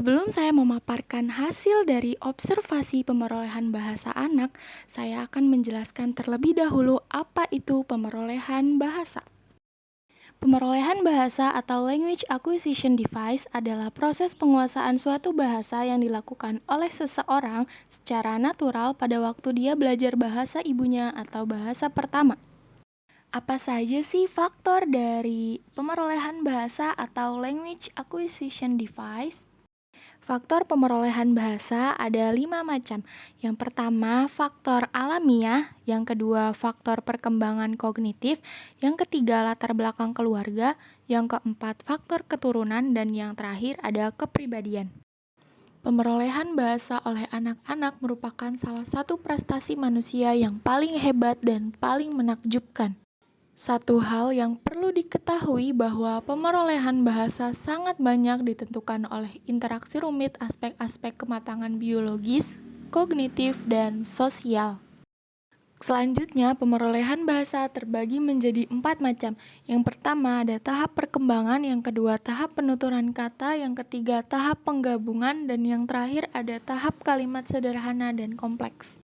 Sebelum saya memaparkan hasil dari observasi pemerolehan bahasa anak, saya akan menjelaskan terlebih dahulu apa itu pemerolehan bahasa. Pemerolehan bahasa atau language acquisition device adalah proses penguasaan suatu bahasa yang dilakukan oleh seseorang secara natural pada waktu dia belajar bahasa ibunya atau bahasa pertama. Apa saja sih faktor dari pemerolehan bahasa atau language acquisition device? Faktor pemerolehan bahasa ada 5 macam. Yang pertama, faktor alamiah. Yang kedua, faktor perkembangan kognitif. Yang ketiga, latar belakang keluarga. Yang keempat, faktor keturunan. Dan yang terakhir ada kepribadian. Pemerolehan bahasa oleh anak-anak merupakan salah satu prestasi manusia yang paling hebat dan paling menakjubkan. Satu hal yang perlu diketahui bahwa pemerolehan bahasa sangat banyak ditentukan oleh interaksi rumit aspek-aspek kematangan biologis, kognitif, dan sosial. Selanjutnya, pemerolehan bahasa terbagi menjadi 4 macam. Yang pertama ada tahap perkembangan, yang kedua tahap penuturan kata, yang ketiga tahap penggabungan, dan yang terakhir ada tahap kalimat sederhana dan kompleks.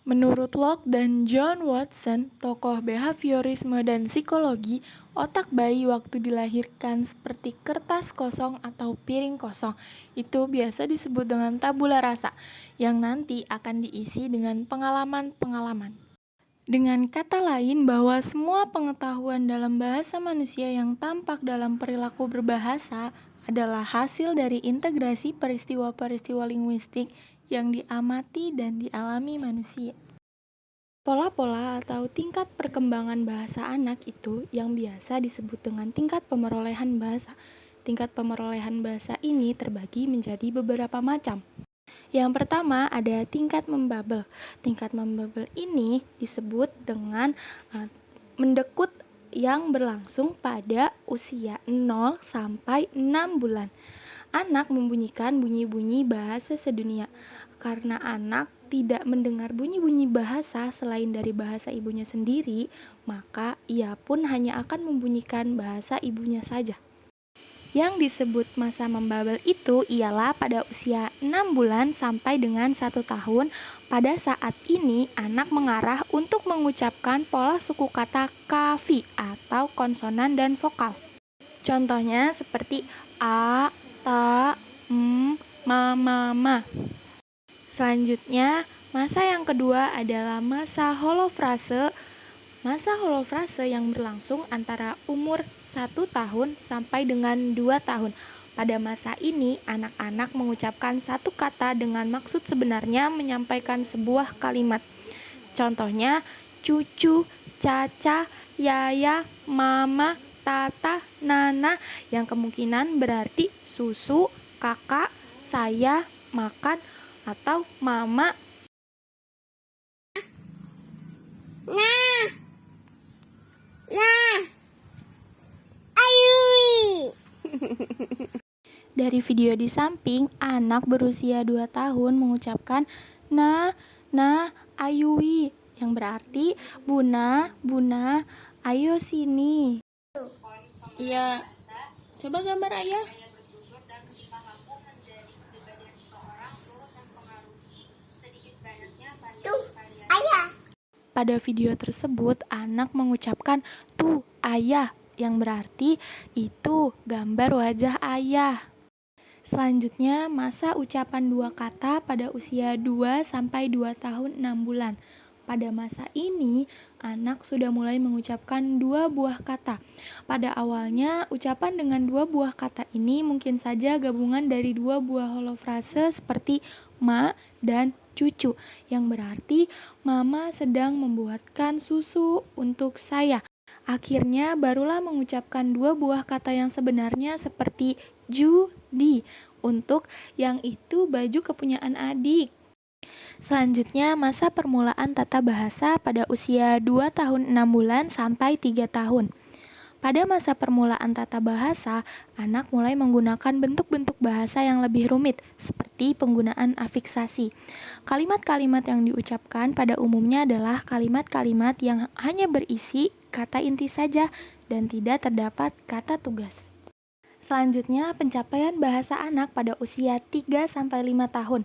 Menurut Locke dan John Watson, tokoh behaviorisme dan psikologi, otak bayi waktu dilahirkan seperti kertas kosong atau piring kosong. Itu biasa disebut dengan tabula rasa, yang nanti akan diisi dengan pengalaman-pengalaman. Dengan kata lain, bahwa semua pengetahuan dalam bahasa manusia yang tampak dalam perilaku berbahasa adalah hasil dari integrasi peristiwa-peristiwa linguistik yang diamati dan dialami manusia. Pola-pola atau tingkat perkembangan bahasa anak itu yang biasa disebut dengan tingkat pemerolehan bahasa. Tingkat pemerolehan bahasa ini terbagi menjadi beberapa macam. Yang pertama ada tingkat membabel. Tingkat membabel ini disebut dengan mendekut yang berlangsung pada usia 0 sampai 6 bulan. Anak membunyikan bunyi-bunyi bahasa sedunia. Karena anak tidak mendengar bunyi-bunyi bahasa selain dari bahasa ibunya sendiri, maka ia pun hanya akan membunyikan bahasa ibunya saja. Yang disebut masa membabel itu ialah pada usia 6 bulan sampai dengan 1 tahun. Pada saat ini anak mengarah untuk mengucapkan pola suku kata kafi atau konsonan dan vokal. Contohnya seperti a, ta, ma. Selanjutnya, masa yang kedua adalah masa holofrase. Masa holofrase yang berlangsung antara umur 1 tahun sampai dengan 2 tahun. Pada masa ini, anak-anak mengucapkan satu kata dengan maksud sebenarnya menyampaikan sebuah kalimat. Contohnya, cucu, caca, yaya, mama, tata, nana, yang kemungkinan berarti susu, kakak, saya, makan, atau mama. Dari video di samping, anak berusia 2 tahun mengucapkan na, ayui, yang berarti buna, ayo sini. Iya, coba gambar ayah. Pada video tersebut, anak mengucapkan tuh ayah, yang berarti itu gambar wajah ayah. Selanjutnya, masa ucapan 2 kata pada usia 2 sampai 2 tahun 6 bulan. Pada masa ini, anak sudah mulai mengucapkan 2 buah kata. Pada awalnya, ucapan dengan 2 buah kata ini mungkin saja gabungan dari 2 buah holofrase seperti ma dan cucu, yang berarti mama sedang membuatkan susu untuk saya. Akhirnya barulah mengucapkan 2 buah kata yang sebenarnya seperti judi, untuk yang itu baju kepunyaan adik. Selanjutnya, masa permulaan tata bahasa pada usia 2 tahun 6 bulan sampai 3 tahun. Pada masa permulaan tata bahasa, anak mulai menggunakan bentuk-bentuk bahasa yang lebih rumit, seperti penggunaan afiksasi. Kalimat-kalimat yang diucapkan pada umumnya adalah kalimat-kalimat yang hanya berisi kata inti saja dan tidak terdapat kata tugas. Selanjutnya, pencapaian bahasa anak pada usia 3-5 tahun.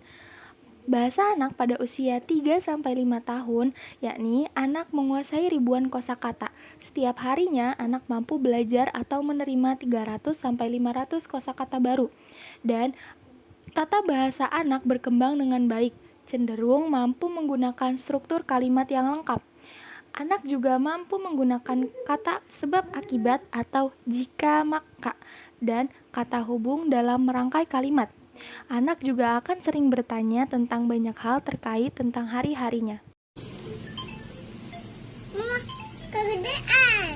Bahasa anak pada usia 3-5 tahun, yakni anak menguasai ribuan kosakata. Setiap harinya, anak mampu belajar atau menerima 300-500 kosakata baru. Dan tata bahasa anak berkembang dengan baik, cenderung mampu menggunakan struktur kalimat yang lengkap. Anak juga mampu menggunakan kata sebab akibat atau jika maka dan kata hubung dalam merangkai kalimat. Anak juga akan sering bertanya tentang banyak hal terkait tentang hari-harinya. Mama, kegedean.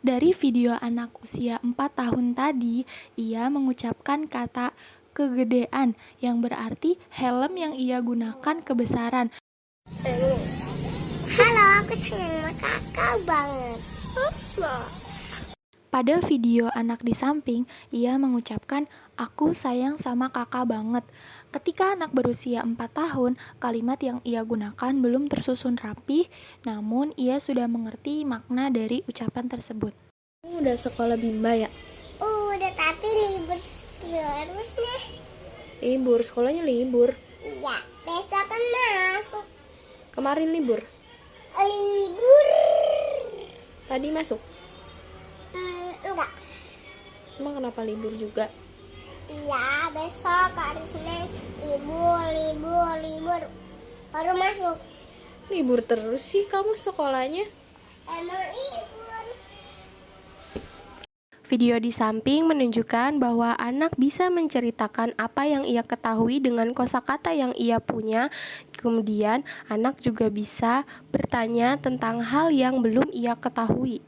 Dari video anak usia 4 tahun tadi, ia mengucapkan kata kegedean yang berarti helm yang ia gunakan kebesaran. Halo, aku senang sama kakak banget. Masa? Pada video anak di samping, ia mengucapkan, "Aku sayang sama kakak banget." Ketika anak berusia 4 tahun, kalimat yang ia gunakan belum tersusun rapi, namun ia sudah mengerti makna dari ucapan tersebut. Udah sekolah Bimba ya? Udah, tapi libur terus nih. Libur, sekolahnya libur. Iya, besok kan masuk. Kemarin libur. Libur. Tadi masuk. Enggak. Emang kenapa libur juga? Iya, besok hari Senin libur. Baru masuk. Libur terus sih kamu sekolahnya. Emang libur. Video di samping menunjukkan bahwa anak bisa menceritakan apa yang ia ketahui dengan kosakata yang ia punya. Kemudian, anak juga bisa bertanya tentang hal yang belum ia ketahui.